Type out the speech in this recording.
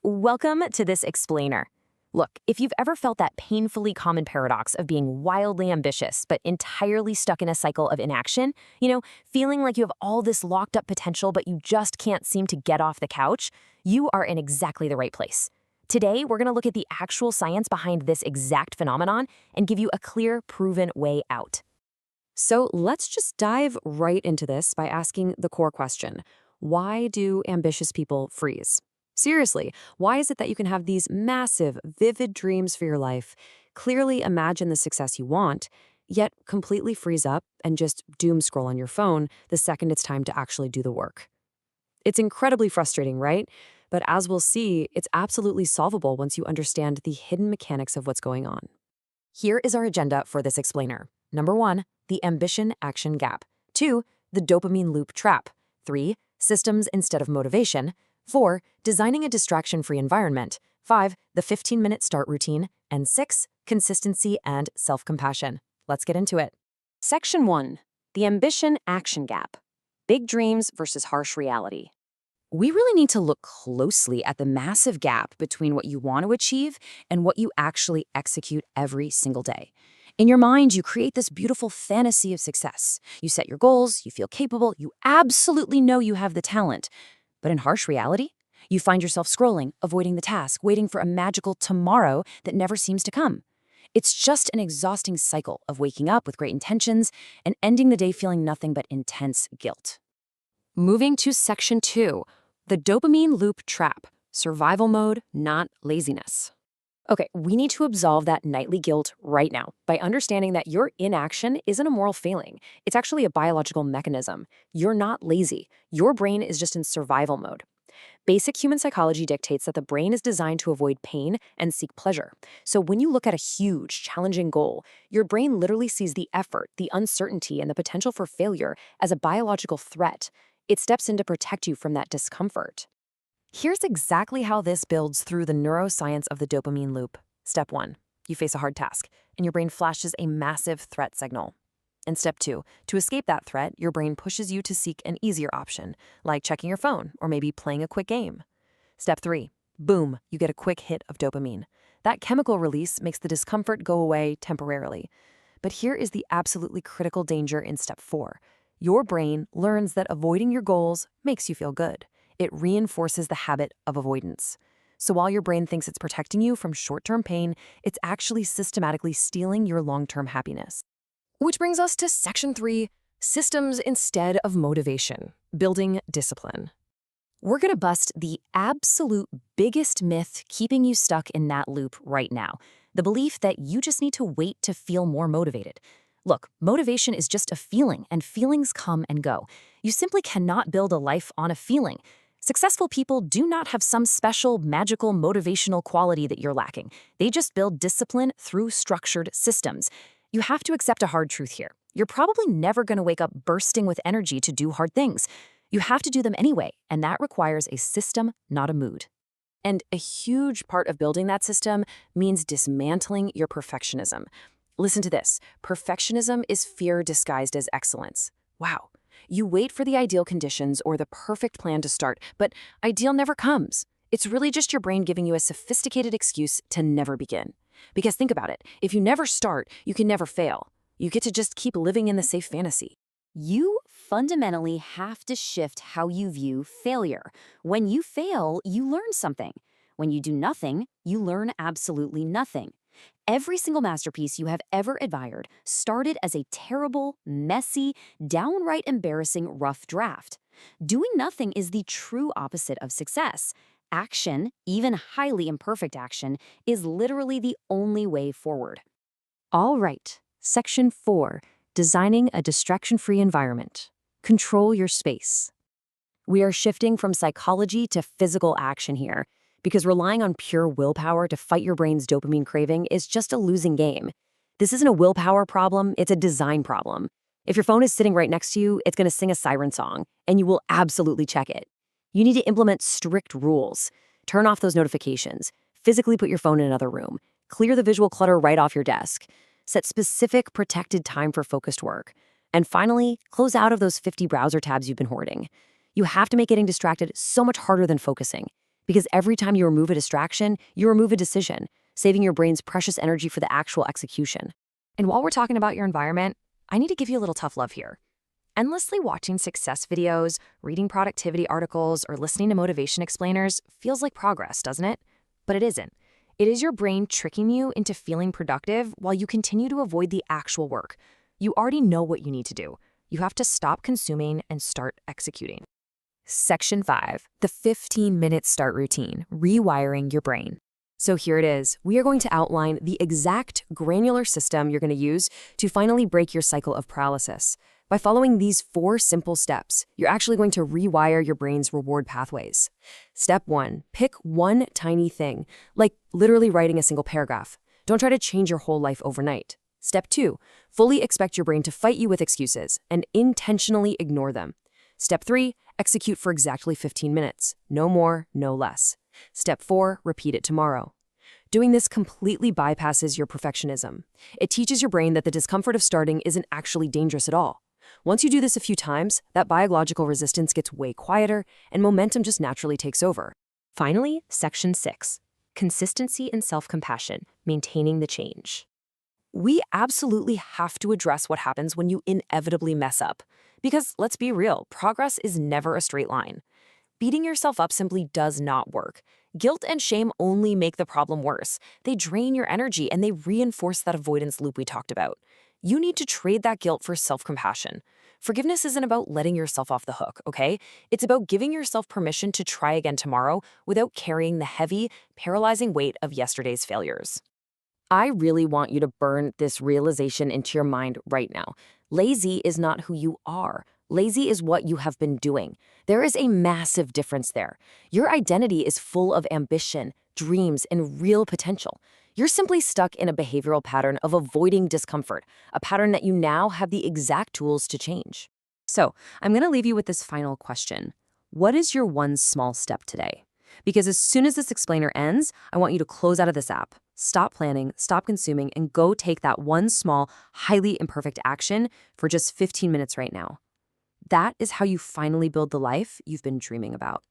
Welcome to this explainer. Look, if you've ever felt that painfully common paradox of being wildly ambitious but entirely stuck in a cycle of inaction, feeling like you have all this locked up potential but you just can't seem to get off the couch, you are in exactly the right place. Today, we're going to look at the actual science behind this exact phenomenon and give you a clear, proven way out. So let's just dive right into this by asking the core question. Why do ambitious people freeze? Seriously, why is it that you can have these massive, vivid dreams for your life, clearly imagine the success you want, yet completely freeze up and just doom scroll on your phone the second it's time to actually do the work? It's incredibly frustrating, right? But as we'll see, it's absolutely solvable once you understand the hidden mechanics of what's going on. Here is our agenda for this explainer. Number 1, the ambition-action gap. 2, the dopamine loop trap. 3, systems instead of motivation. 4, designing a distraction-free environment. 5, the 15-minute start routine. And 6, consistency and self-compassion. Let's get into it. Section 1, the ambition-action gap. Big dreams versus harsh reality. We really need to look closely at the massive gap between what you want to achieve and what you actually execute every single day. In your mind, you create this beautiful fantasy of success. You set your goals, you feel capable, you absolutely know you have the talent. But in harsh reality, you find yourself scrolling, avoiding the task, waiting for a magical tomorrow that never seems to come. It's just an exhausting cycle of waking up with great intentions and ending the day feeling nothing but intense guilt. Moving to Section 2, the dopamine loop trap, survival mode, not laziness. Okay, we need to absolve that nightly guilt right now by understanding that your inaction isn't a moral failing. It's actually a biological mechanism. You're not lazy. Your brain is just in survival mode. Basic human psychology dictates that the brain is designed to avoid pain and seek pleasure. So when you look at a huge, challenging goal, your brain literally sees the effort, the uncertainty, and the potential for failure as a biological threat. It steps in to protect you from that discomfort. Here's exactly how this builds through the neuroscience of the dopamine loop. Step 1, you face a hard task, and your brain flashes a massive threat signal. And step 2, to escape that threat, your brain pushes you to seek an easier option, like checking your phone or maybe playing a quick game. Step 3, boom, you get a quick hit of dopamine. That chemical release makes the discomfort go away temporarily. But here is the absolutely critical danger in step 4. Your brain learns that avoiding your goals makes you feel good. It reinforces the habit of avoidance. So while your brain thinks it's protecting you from short-term pain, it's actually systematically stealing your long-term happiness. Which brings us to Section 3, systems instead of motivation, building discipline. We're going to bust the absolute biggest myth keeping you stuck in that loop right now, the belief that you just need to wait to feel more motivated. Look, motivation is just a feeling, and feelings come and go. You simply cannot build a life on a feeling. Successful people do not have some special, magical, motivational quality that you're lacking. They just build discipline through structured systems. You have to accept a hard truth here. You're probably never going to wake up bursting with energy to do hard things. You have to do them anyway, and that requires a system, not a mood. And a huge part of building that system means dismantling your perfectionism. Listen to this. Perfectionism is fear disguised as excellence. Wow. You wait for the ideal conditions or the perfect plan to start, but ideal never comes. It's really just your brain giving you a sophisticated excuse to never begin. Because think about it. If you never start, you can never fail. You get to just keep living in the safe fantasy. You fundamentally have to shift how you view failure. When you fail, you learn something. When you do nothing, you learn absolutely nothing. Every single masterpiece you have ever admired started as a terrible, messy, downright embarrassing rough draft. Doing nothing is the true opposite of success. Action, even highly imperfect action, is literally the only way forward. All right, Section 4, designing a distraction-free environment. Control your space. We are shifting from psychology to physical action here, because relying on pure willpower to fight your brain's dopamine craving is just a losing game. This isn't a willpower problem, it's a design problem. If your phone is sitting right next to you, it's going to sing a siren song, and you will absolutely check it. You need to implement strict rules. Turn off those notifications. Physically put your phone in another room. Clear the visual clutter right off your desk. Set specific, protected time for focused work. And finally, close out of those 50 browser tabs you've been hoarding. You have to make getting distracted so much harder than focusing. Because every time you remove a distraction, you remove a decision, saving your brain's precious energy for the actual execution. And while we're talking about your environment, I need to give you a little tough love here. Endlessly watching success videos, reading productivity articles, or listening to motivation explainers feels like progress, doesn't it? But it isn't. It is your brain tricking you into feeling productive while you continue to avoid the actual work. You already know what you need to do. You have to stop consuming and start executing. Section 5, the 15-minute start routine, rewiring your brain. So here it is. We are going to outline the exact granular system you're going to use to finally break your cycle of paralysis. By following these 4 simple steps, you're actually going to rewire your brain's reward pathways. Step 1, pick one tiny thing, like literally writing a single paragraph. Don't try to change your whole life overnight. Step 2, fully expect your brain to fight you with excuses and intentionally ignore them. Step 3, execute for exactly 15 minutes. No more, no less. Step 4, repeat it tomorrow. Doing this completely bypasses your perfectionism. It teaches your brain that the discomfort of starting isn't actually dangerous at all. Once you do this a few times, that biological resistance gets way quieter and momentum just naturally takes over. Finally, Section 6, consistency and self-compassion, maintaining the change. We absolutely have to address what happens when you inevitably mess up. Because let's be real, progress is never a straight line. Beating yourself up simply does not work. Guilt and shame only make the problem worse. They drain your energy and they reinforce that avoidance loop we talked about. You need to trade that guilt for self-compassion. Forgiveness isn't about letting yourself off the hook, okay? It's about giving yourself permission to try again tomorrow without carrying the heavy, paralyzing weight of yesterday's failures. I really want you to burn this realization into your mind right now. Lazy is not who you are. Lazy is what you have been doing. There is a massive difference there. Your identity is full of ambition, dreams, and real potential. You're simply stuck in a behavioral pattern of avoiding discomfort, a pattern that you now have the exact tools to change. So, I'm going to leave you with this final question. What is your one small step today? Because as soon as this explainer ends, I want you to close out of this app. Stop planning, stop consuming, and go take that one small, highly imperfect action for just 15 minutes right now. That is how you finally build the life you've been dreaming about.